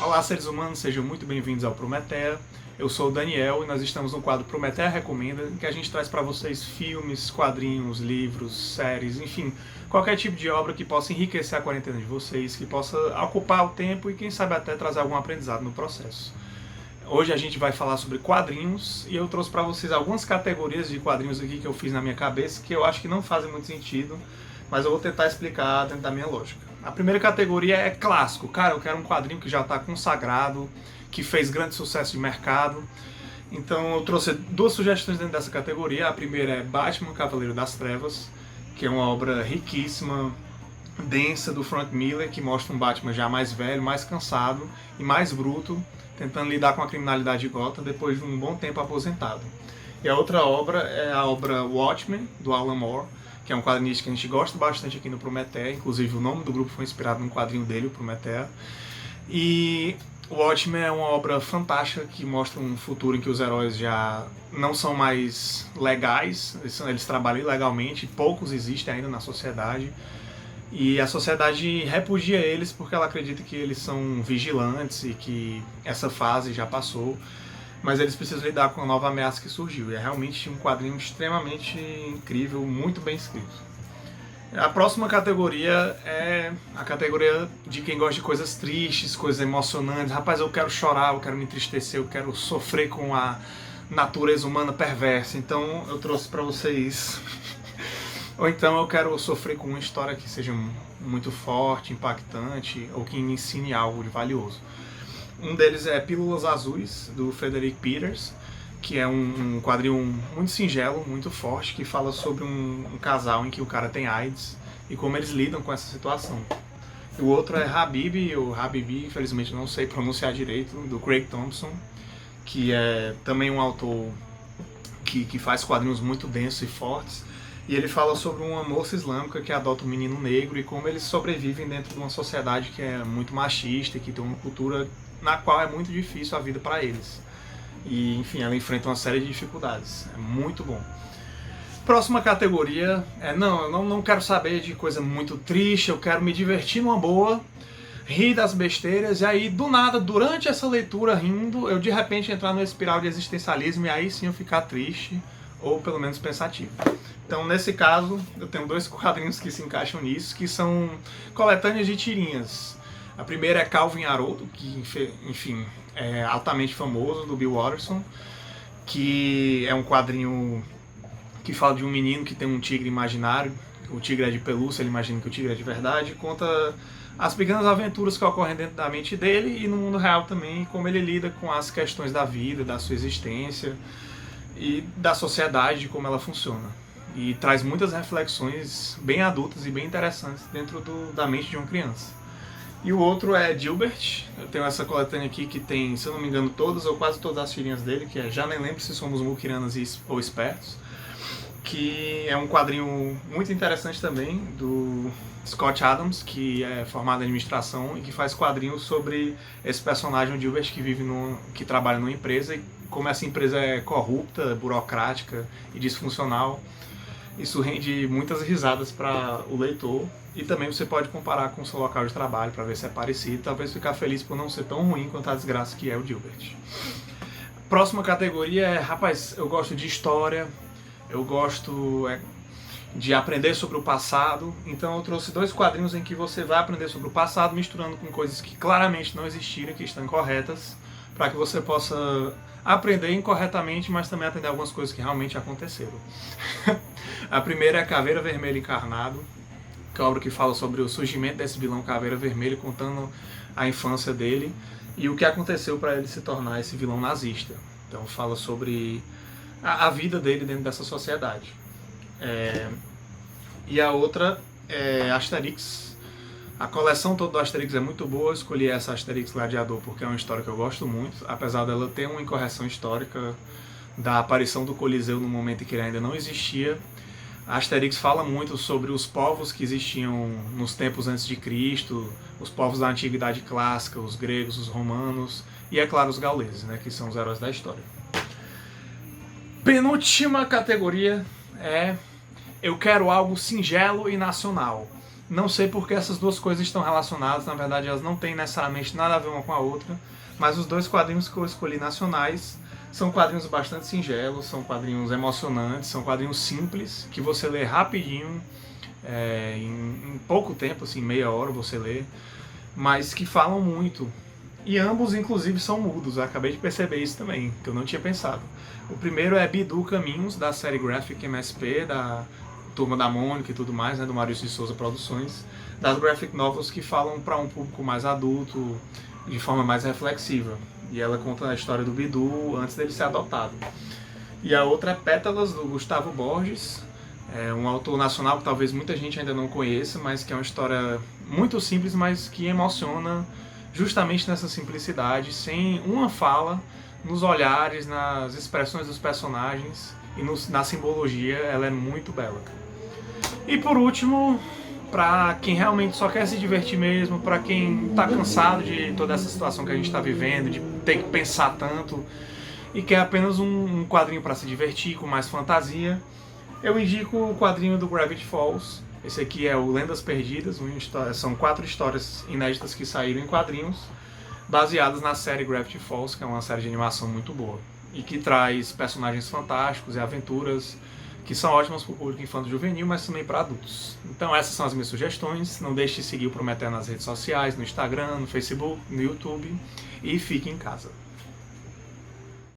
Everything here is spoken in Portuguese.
Olá, seres humanos, sejam muito bem-vindos ao Prometeia. Eu sou o Daniel e nós estamos no quadro Prometeia Recomenda, em que a gente traz para vocês filmes, quadrinhos, livros, séries, enfim, qualquer tipo de obra que possa enriquecer a quarentena de vocês, que possa ocupar o tempo e quem sabe até trazer algum aprendizado no processo. Hoje a gente vai falar sobre quadrinhos e eu trouxe para vocês algumas categorias de quadrinhos aqui que eu fiz na minha cabeça que eu acho que não fazem muito sentido, mas eu vou tentar explicar dentro da minha lógica. A primeira categoria é clássico. Cara, eu quero um quadrinho que já está consagrado, que fez grande sucesso de mercado. Então eu trouxe duas sugestões dentro dessa categoria. A primeira é Batman, Cavaleiro das Trevas, que é uma obra riquíssima, densa do Frank Miller, que mostra um Batman já mais velho, mais cansado e mais bruto, tentando lidar com a criminalidade de Gotham depois de um bom tempo aposentado. E a outra obra é a obra Watchmen, do Alan Moore, que é um quadrinista que a gente gosta bastante aqui no Prometeia, inclusive o nome do grupo foi inspirado num quadrinho dele, o Prometeia. E o Watchmen é uma obra fantástica que mostra um futuro em que os heróis já não são mais legais, eles trabalham ilegalmente, poucos existem ainda na sociedade. E a sociedade repudia eles porque ela acredita que eles são vigilantes e que essa fase já passou. Mas eles precisam lidar com a nova ameaça que surgiu. E é realmente um quadrinho extremamente incrível, muito bem escrito. A próxima categoria é a categoria de quem gosta de coisas tristes, coisas emocionantes. Rapaz, eu quero chorar, eu quero me entristecer, eu quero sofrer com a natureza humana perversa. Então eu trouxe para vocês. Ou então eu quero sofrer com uma história que seja muito forte, impactante, ou que me ensine algo de valioso. Um deles é Pílulas Azuis, do Frederick Peters, que é um quadrinho muito singelo, muito forte, que fala sobre um casal em que o cara tem AIDS e como eles lidam com essa situação. E o outro é Habib, ou Habibi, infelizmente não sei pronunciar direito, do Craig Thompson, que é também um autor que faz quadrinhos muito densos e fortes. E ele fala sobre uma moça islâmica que adota um menino negro e como eles sobrevivem dentro de uma sociedade que é muito machista e que tem uma cultura na qual é muito difícil a vida para eles. E, enfim, ela enfrenta uma série de dificuldades. É muito bom. Próxima categoria é, eu não quero saber de coisa muito triste, eu quero me divertir numa boa, rir das besteiras, e aí, do nada, durante essa leitura, rindo, eu de repente entrar numa espiral de existencialismo e aí sim eu ficar triste, ou pelo menos pensativo. Então, nesse caso, eu tenho dois quadrinhos que se encaixam nisso, que são coletâneas de tirinhas. A primeira é Calvin Haroldo, que, enfim, é altamente famoso, do Bill Watterson, que é um quadrinho que fala de um menino que tem um tigre imaginário, o tigre é de pelúcia, ele imagina que o tigre é de verdade, e conta as pequenas aventuras que ocorrem dentro da mente dele e no mundo real também, como ele lida com as questões da vida, da sua existência e da sociedade, de como ela funciona. E traz muitas reflexões bem adultas e bem interessantes dentro da mente de uma criança. E o outro é Gilbert. Eu tenho essa coletânea aqui que tem, se eu não me engano, todas ou quase todas as tirinhas dele, que é Já Nem Lembro Se Somos Muquiranas ou Espertos, que é um quadrinho muito interessante também, do Scott Adams, que é formado em administração e que faz quadrinhos sobre esse personagem, o Gilbert, que trabalha numa empresa e como essa empresa é corrupta, burocrática e disfuncional. Isso rende muitas risadas para o leitor e também você pode comparar com o seu local de trabalho para ver se é parecido, talvez ficar feliz por não ser tão ruim quanto a desgraça que é o Gilbert. Próxima categoria é, rapaz, eu gosto de história, eu gosto de aprender sobre o passado, então eu trouxe dois quadrinhos em que você vai aprender sobre o passado misturando com coisas que claramente não existiram, que estão incorretas, para que você possa aprender incorretamente, mas também aprender algumas coisas que realmente aconteceram. A primeira é Caveira Vermelha Encarnado, que é uma obra que fala sobre o surgimento desse vilão Caveira Vermelha, contando a infância dele e o que aconteceu para ele se tornar esse vilão nazista. Então fala sobre a vida dele dentro dessa sociedade. E a outra é Asterix. A coleção toda do Asterix é muito boa, eu escolhi essa Asterix Gladiador porque é uma história que eu gosto muito, apesar dela ter uma incorreção histórica da aparição do Coliseu no momento em que ele ainda não existia. A Asterix fala muito sobre os povos que existiam nos tempos antes de Cristo, os povos da Antiguidade Clássica, os gregos, os romanos e, é claro, os gauleses, né, que são os heróis da história. Penúltima categoria é Eu quero algo singelo e nacional. Não sei porque essas duas coisas estão relacionadas, na verdade elas não têm necessariamente nada a ver uma com a outra, mas os dois quadrinhos que eu escolhi nacionais são quadrinhos bastante singelos, são quadrinhos emocionantes, são quadrinhos simples, que você lê rapidinho, em pouco tempo, assim, meia hora você lê, mas que falam muito. E ambos, inclusive, são mudos, eu acabei de perceber isso também, que eu não tinha pensado. O primeiro é Bidu Caminhos, da série Graphic MSP, da Turma da Mônica e tudo mais, né, do Maurício de Souza Produções, das graphic novels que falam para um público mais adulto, de forma mais reflexiva. E ela conta a história do Bidu antes dele ser adotado. E a outra é Pétalas, do Gustavo Borges, um autor nacional que talvez muita gente ainda não conheça, mas que é uma história muito simples, mas que emociona justamente nessa simplicidade, sem uma fala, nos olhares, nas expressões dos personagens e na simbologia, ela é muito bela. E por último, para quem realmente só quer se divertir mesmo, para quem está cansado de toda essa situação que a gente está vivendo, de ter que pensar tanto e quer apenas um quadrinho para se divertir, com mais fantasia, eu indico o quadrinho do Gravity Falls. Esse aqui é o Lendas Perdidas, são 4 histórias inéditas que saíram em quadrinhos, baseadas na série Gravity Falls, que é uma série de animação muito boa, e que traz personagens fantásticos e aventuras que são ótimas para o público infanto-juvenil, mas também para adultos. Então essas são as minhas sugestões. Não deixe de seguir o Prometeu nas redes sociais, no Instagram, no Facebook, no YouTube, e fique em casa.